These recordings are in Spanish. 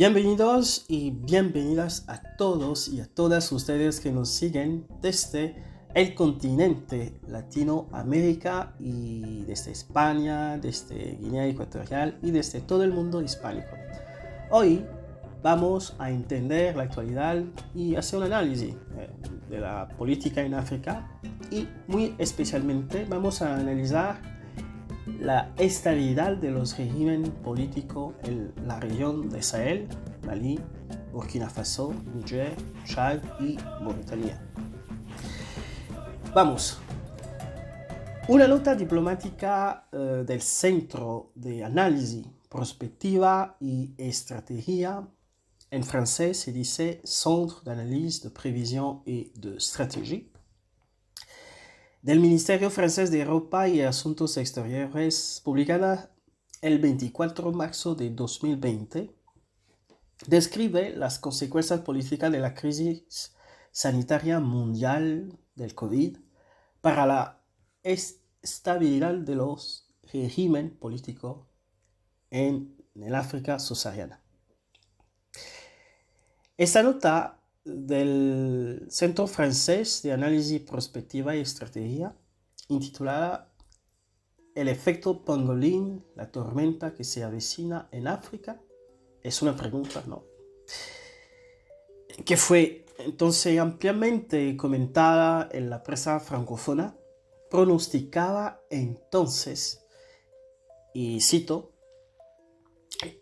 Bienvenidos y bienvenidas a todos y a todas ustedes que nos siguen desde el continente Latinoamérica y desde España, desde Guinea Ecuatorial y desde todo el mundo hispánico. Hoy vamos a entender la actualidad y hacer un análisis de la política en África y muy especialmente vamos a analizar la estabilidad de los regímenes políticos en la región de Sahel, Mali, Burkina Faso, Níger, Chad y Mauritania. Vamos. Una nota diplomática del Centro de Análisis, Prospectiva y Estrategia. En francés se dice Centre d'Analyse, de Prévision et de Stratégie. Del Ministerio Francés de Europa y Asuntos Exteriores, publicada el 24 de marzo de 2020, describe las consecuencias políticas de la crisis sanitaria mundial del COVID para la estabilidad de los regímenes políticos en el África subsahariana. Esta nota del Centro Francés de Análisis, Prospectiva y Estrategia, intitulada El efecto pangolín, la tormenta que se avecina en África, es una pregunta, ¿no? Que fue entonces ampliamente comentada en la prensa francófona, pronosticaba entonces, y cito,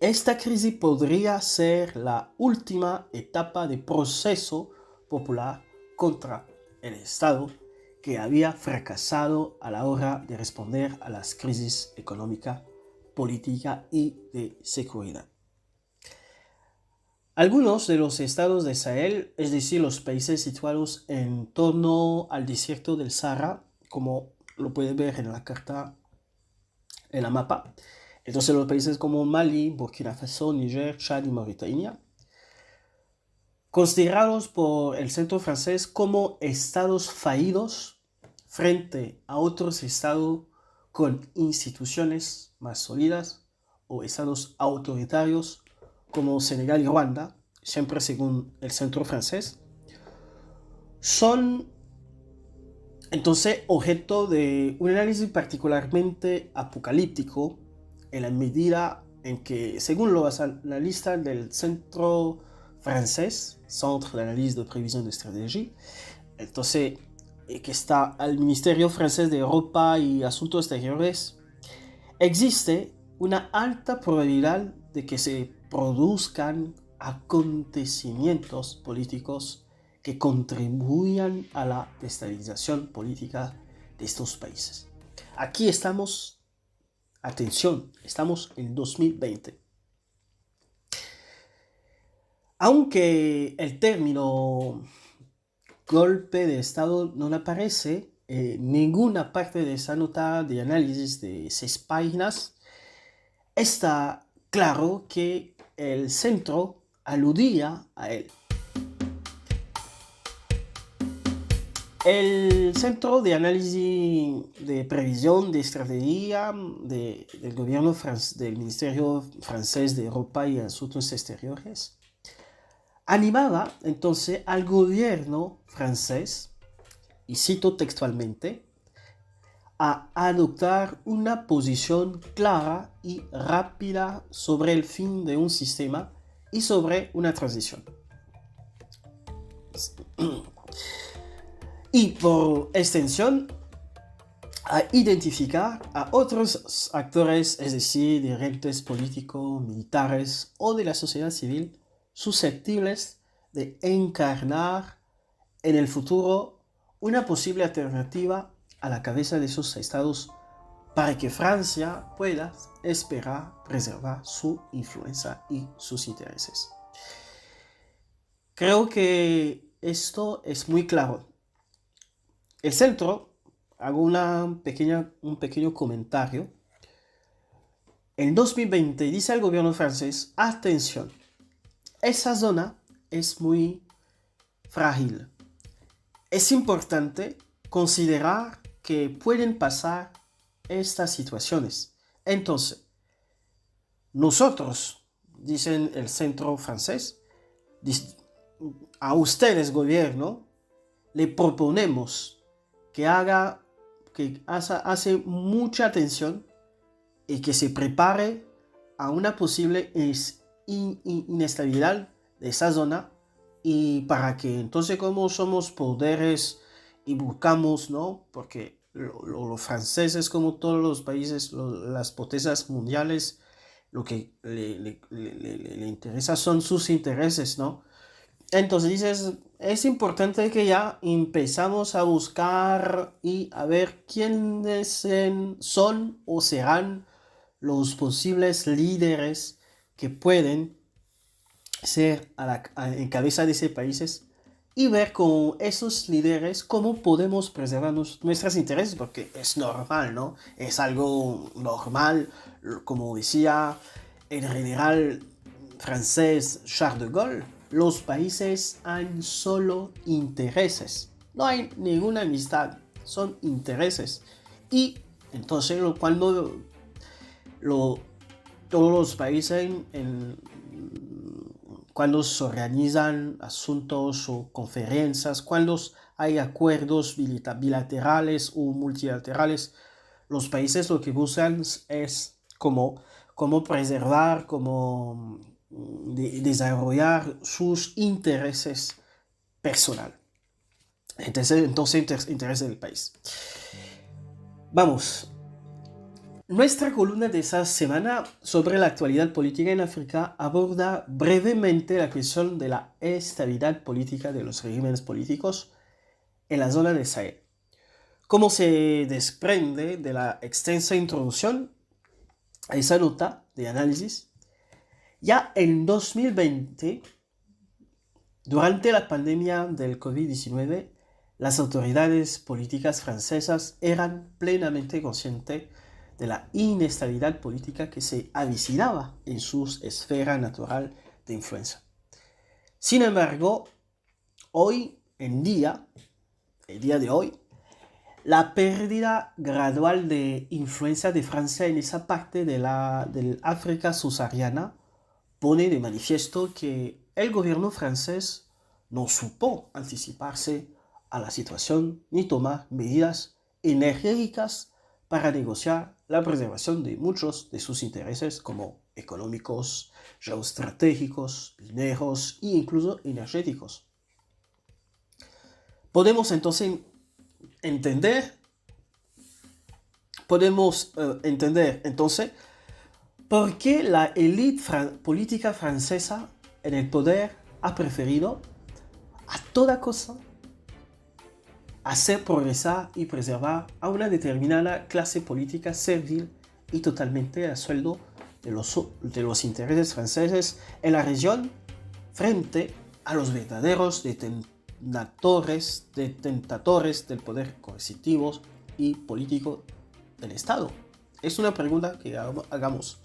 esta crisis podría ser la última etapa de proceso popular contra el Estado que había fracasado a la hora de responder a las crisis económica, política y de seguridad. Algunos de los estados de Sahel, es decir, los países situados en torno al desierto del Sahara, como lo pueden ver en la carta, en la mapa, entonces los países como Mali, Burkina Faso, Níger, Chad y Mauritania, considerados por el Centro Francés como estados fallidos frente a otros estados con instituciones más sólidas o estados autoritarios como Senegal y Ruanda, siempre según el Centro Francés, son entonces objeto de un análisis particularmente apocalíptico en la medida en que, según los analistas del Centro Francés, Centre d'Analyse de Prévision de Stratégie, entonces, que está al Ministerio Francés de Europa y Asuntos Exteriores, existe una alta probabilidad de que se produzcan acontecimientos políticos que contribuyan a la destabilización política de estos países. Aquí estamos. Atención, estamos en 2020. Aunque el término golpe de Estado no aparece en ninguna parte de esa nota de análisis de 6 páginas, está claro que el centro aludía a él. El Centro de Análisis de Previsión de Estrategia del Gobierno del Ministerio Francés de Europa y Asuntos Exteriores animaba entonces al gobierno francés, y cito textualmente, a adoptar una posición clara y rápida sobre el fin de un sistema y sobre una transición. Y por extensión, a identificar a otros actores, es decir, dirigentes políticos, militares o de la sociedad civil susceptibles de encarnar en el futuro una posible alternativa a la cabeza de esos estados para que Francia pueda esperar preservar su influencia y sus intereses. Creo que esto es muy claro. El centro, hago un pequeño comentario. En 2020 dice el gobierno francés, atención, esa zona es muy frágil. Es importante considerar que pueden pasar estas situaciones. Entonces, nosotros, dicen el centro francés, a ustedes, gobierno, le proponemos que hace mucha atención y que se prepare a una posible inestabilidad de esa zona, y para que entonces, como somos poderes y buscamos, ¿no? Porque los franceses, como todos los países, las potencias mundiales, lo que le interesa son sus intereses, ¿no? Entonces dices, es importante que ya empezamos a buscar y a ver quiénes son o serán los posibles líderes que pueden ser en cabeza de esos países, y ver con esos líderes cómo podemos preservar nuestros intereses, porque es normal, ¿no? Es algo normal, como decía el general francés Charles de Gaulle, los países han solo intereses, no hay ninguna amistad, son intereses. Y entonces cuando todos los países cuando se organizan asuntos o conferencias, cuando hay acuerdos bilaterales o multilaterales, los países lo que buscan es cómo preservar, cómo desarrollar sus intereses personales. Entonces intereses del país. Vamos. Nuestra columna de esa semana sobre la actualidad política en África aborda brevemente la cuestión de la estabilidad política de los regímenes políticos en la zona del Sahel. Como se desprende de la extensa introducción a esa nota de análisis, ya en 2020, durante la pandemia del COVID-19, las autoridades políticas francesas eran plenamente conscientes de la inestabilidad política que se avicinaba en su esfera natural de influencia. Sin embargo, el día de hoy, la pérdida gradual de influencia de Francia en esa parte del África subsahariana pone de manifiesto que el gobierno francés no supo anticiparse a la situación ni tomar medidas enérgicas para negociar la preservación de muchos de sus intereses, como económicos, geoestratégicos, mineros e incluso energéticos. Podemos entonces entender entonces por qué la élite política francesa en el poder ha preferido a toda costa hacer progresar y preservar a una determinada clase política servil y totalmente a sueldo de los intereses franceses en la región, frente a los verdaderos detentatores del poder coercitivo y político del Estado. Es una pregunta que hagamos.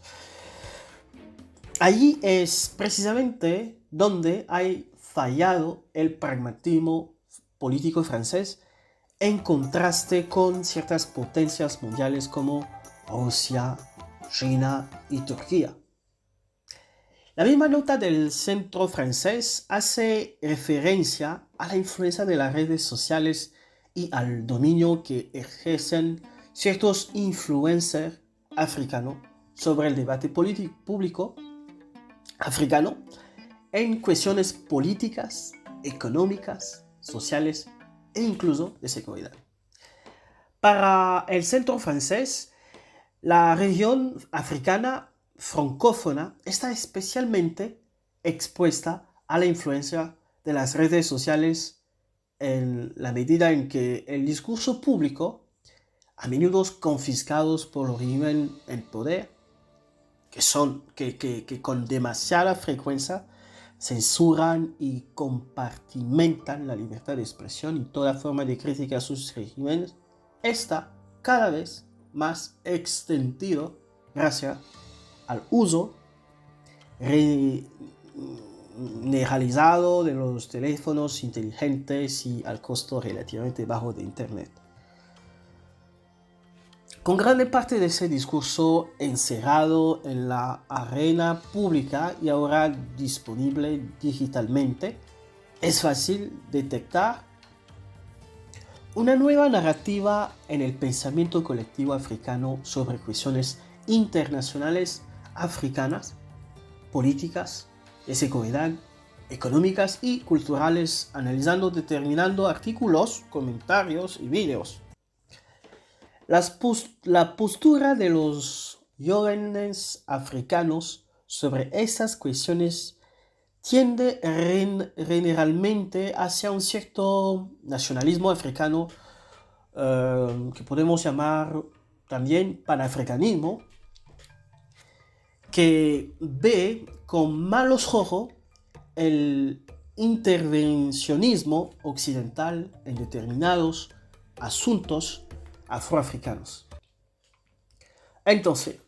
Allí es precisamente donde ha fallado el pragmatismo político francés, en contraste con ciertas potencias mundiales como Rusia, China y Turquía. La misma nota del centro francés hace referencia a la influencia de las redes sociales y al dominio que ejercen ciertos influencers africanos sobre el debate público africano en cuestiones políticas, económicas, sociales e incluso de seguridad. Para el centro francés, la región africana francófona está especialmente expuesta a la influencia de las redes sociales, en la medida en que el discurso público, a menudo confiscados por el régimen en poder, que con demasiada frecuencia censuran y compartimentan la libertad de expresión y toda forma de crítica a sus regímenes, está cada vez más extendido gracias al uso generalizado de los teléfonos inteligentes y al costo relativamente bajo de Internet. Con grande parte de ese discurso encerrado en la arena pública y ahora disponible digitalmente, es fácil detectar una nueva narrativa en el pensamiento colectivo africano sobre cuestiones internacionales africanas, políticas, de seguridad, económicas y culturales, analizando determinando artículos, comentarios y vídeos. La postura de los jóvenes africanos sobre estas cuestiones tiende generalmente hacia un cierto nacionalismo africano que podemos llamar también panafricanismo, que ve con malos ojos el intervencionismo occidental en determinados asuntos afroafricanos. Entonces,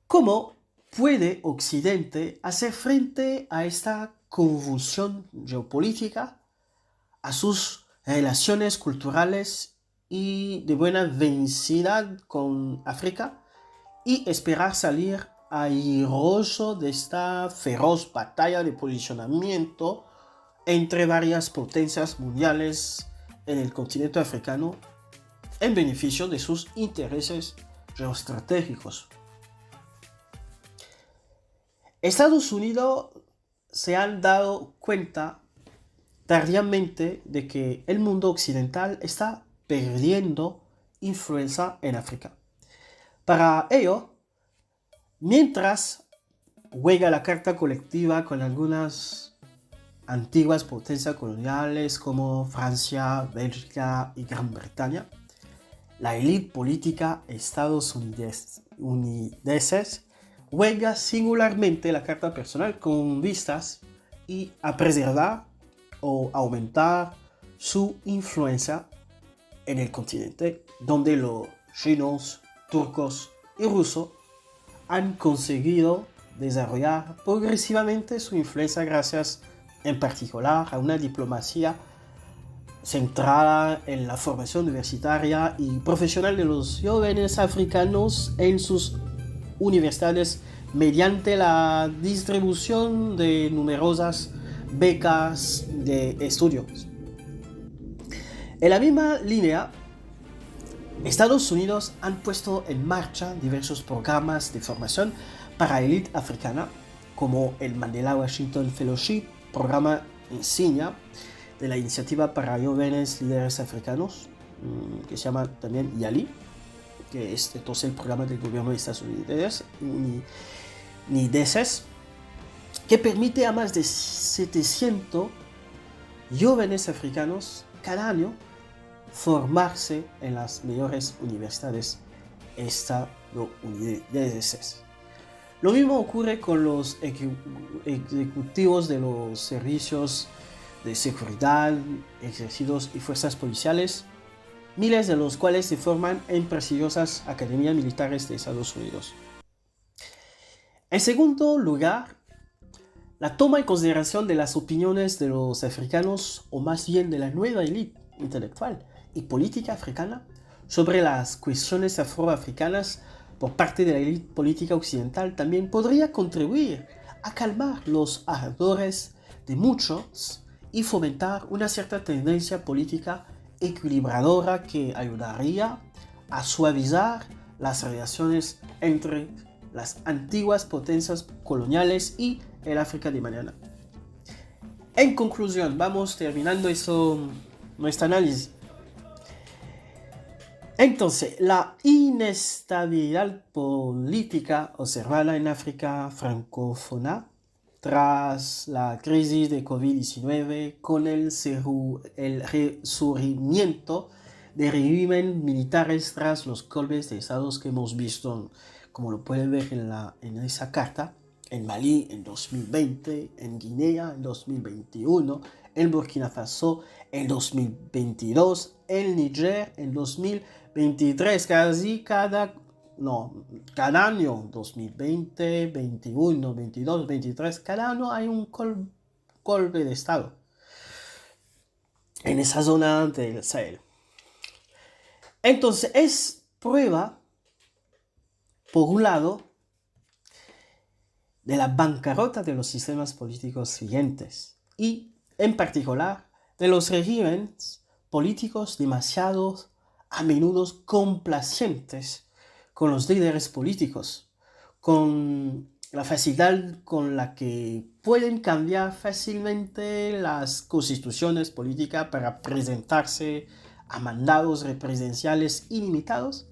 ¿cómo puede Occidente hacer frente a esta convulsión geopolítica, a sus relaciones culturales y de buena vecindad con África y esperar salir airoso de esta feroz batalla de posicionamiento entre varias potencias mundiales en el continente africano en beneficio de sus intereses geoestratégicos? Estados Unidos se han dado cuenta tardíamente de que el mundo occidental está perdiendo influencia en África. Para ello, mientras juega la carta colectiva con algunas antiguas potencias coloniales como Francia, Bélgica y Gran Bretaña, la élite política estadounidense juega singularmente la carta personal con vistas a preservar o aumentar su influencia en el continente, donde los chinos, turcos y rusos han conseguido desarrollar progresivamente su influencia gracias en particular a una diplomacia centrada en la formación universitaria y profesional de los jóvenes africanos en sus universidades mediante la distribución de numerosas becas de estudios. En la misma línea, Estados Unidos han puesto en marcha diversos programas de formación para élite africana, como el Mandela Washington Fellowship, programa insignia de la Iniciativa para Jóvenes Líderes Africanos, que se llama también YALI, que es entonces el programa del gobierno de Estados Unidos, NIDESES, que permite a más de 700 jóvenes africanos cada año formarse en las mejores universidades estadounidenses. Lo mismo ocurre con los ejecutivos de los servicios de seguridad, ejércitos y fuerzas policiales, miles de los cuales se forman en prestigiosas academias militares de Estados Unidos. En segundo lugar, la toma en consideración de las opiniones de los africanos, o más bien de la nueva élite intelectual y política africana, sobre las cuestiones afroafricanas por parte de la élite política occidental también podría contribuir a calmar los ardores de muchos y fomentar una cierta tendencia política equilibradora que ayudaría a suavizar las relaciones entre las antiguas potencias coloniales y el África de mañana. En conclusión, vamos terminando nuestro análisis. Entonces, la inestabilidad política observada en África francófona tras la crisis de COVID-19 con el resurgimiento de regímenes militares tras los golpes de Estado que hemos visto, como lo pueden ver en esa carta, en Mali en 2020, en Guinea en 2021, en Burkina Faso en 2022, en Níger en 2023, casi cada año, 2020, 21, 22, 23, cada año hay un golpe de Estado en esa zona del Sahel. Entonces es prueba, por un lado, de la bancarrota de los sistemas políticos siguientes y, en particular, de los regímenes políticos demasiado a menudo complacientes con los líderes políticos, con la facilidad con la que pueden cambiar fácilmente las constituciones políticas para presentarse a mandatos presidenciales ilimitados.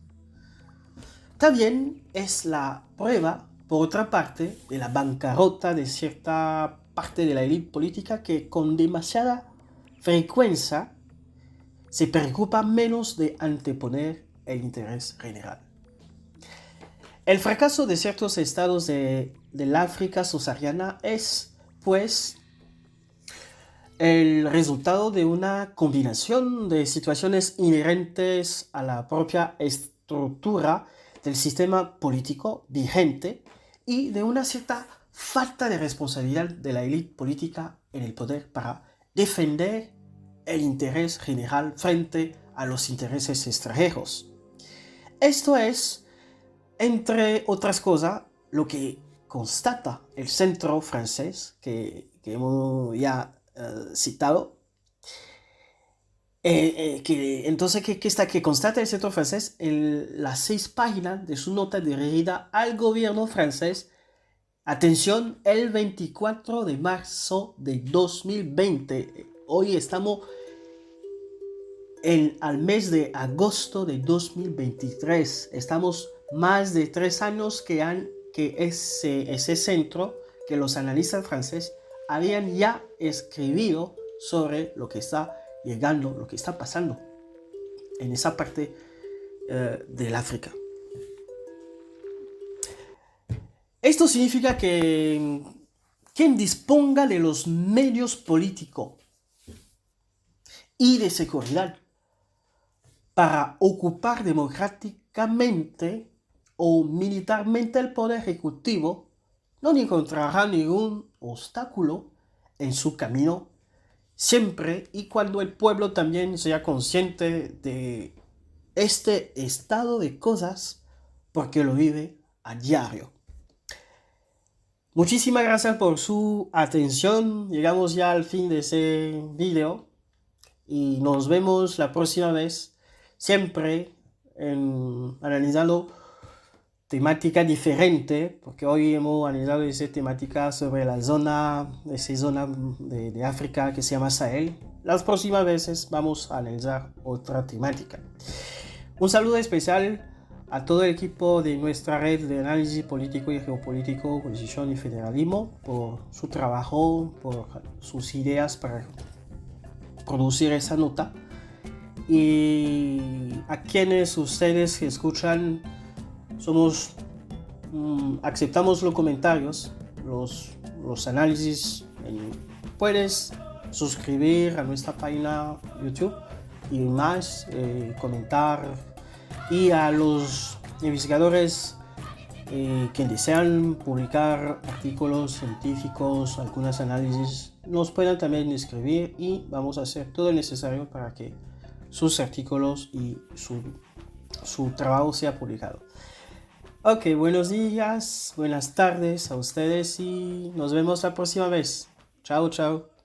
También es la prueba, por otra parte, de la bancarrota de cierta parte de la élite política que con demasiada frecuencia se preocupa menos de anteponer el interés general. El fracaso de ciertos estados del África subsahariana es, pues, el resultado de una combinación de situaciones inherentes a la propia estructura del sistema político vigente y de una cierta falta de responsabilidad de la élite política en el poder para defender el interés general frente a los intereses extranjeros. Esto es, entre otras cosas, lo que constata el centro francés que hemos ya citado. Que constata el centro francés en las 6 páginas de su nota dirigida al gobierno francés. Atención, el 24 de marzo de 2020. Hoy estamos al mes de agosto de 2023. Estamos más de 3 años que ese centro, que los analistas franceses habían ya escrito sobre lo que está llegando, lo que está pasando en esa parte del África. Esto significa que quien disponga de los medios políticos y de seguridad para ocupar democráticamente o militarmente el poder ejecutivo no encontrará ningún obstáculo en su camino, siempre y cuando el pueblo también sea consciente de este estado de cosas, porque lo vive a diario. Muchísimas gracias por su atención. Llegamos ya al fin de ese video y nos vemos la próxima vez, siempre analizando temática diferente, porque hoy hemos analizado esa temática sobre esa zona de África que se llama Sahel. Las próximas veces vamos a analizar otra temática. Un saludo especial a todo el equipo de nuestra red de análisis político y geopolítico, Constitución y Federalismo, por su trabajo, por sus ideas para producir esa nota. Y a quienes ustedes que escuchan, aceptamos los comentarios, los análisis. Puedes suscribir a nuestra página YouTube y más, comentar, y a los investigadores que desean publicar artículos científicos, algunos análisis, nos pueden también escribir y vamos a hacer todo lo necesario para que sus artículos y su trabajo sea publicado. Ok, buenos días, buenas tardes a ustedes y nos vemos la próxima vez. Chao, chao.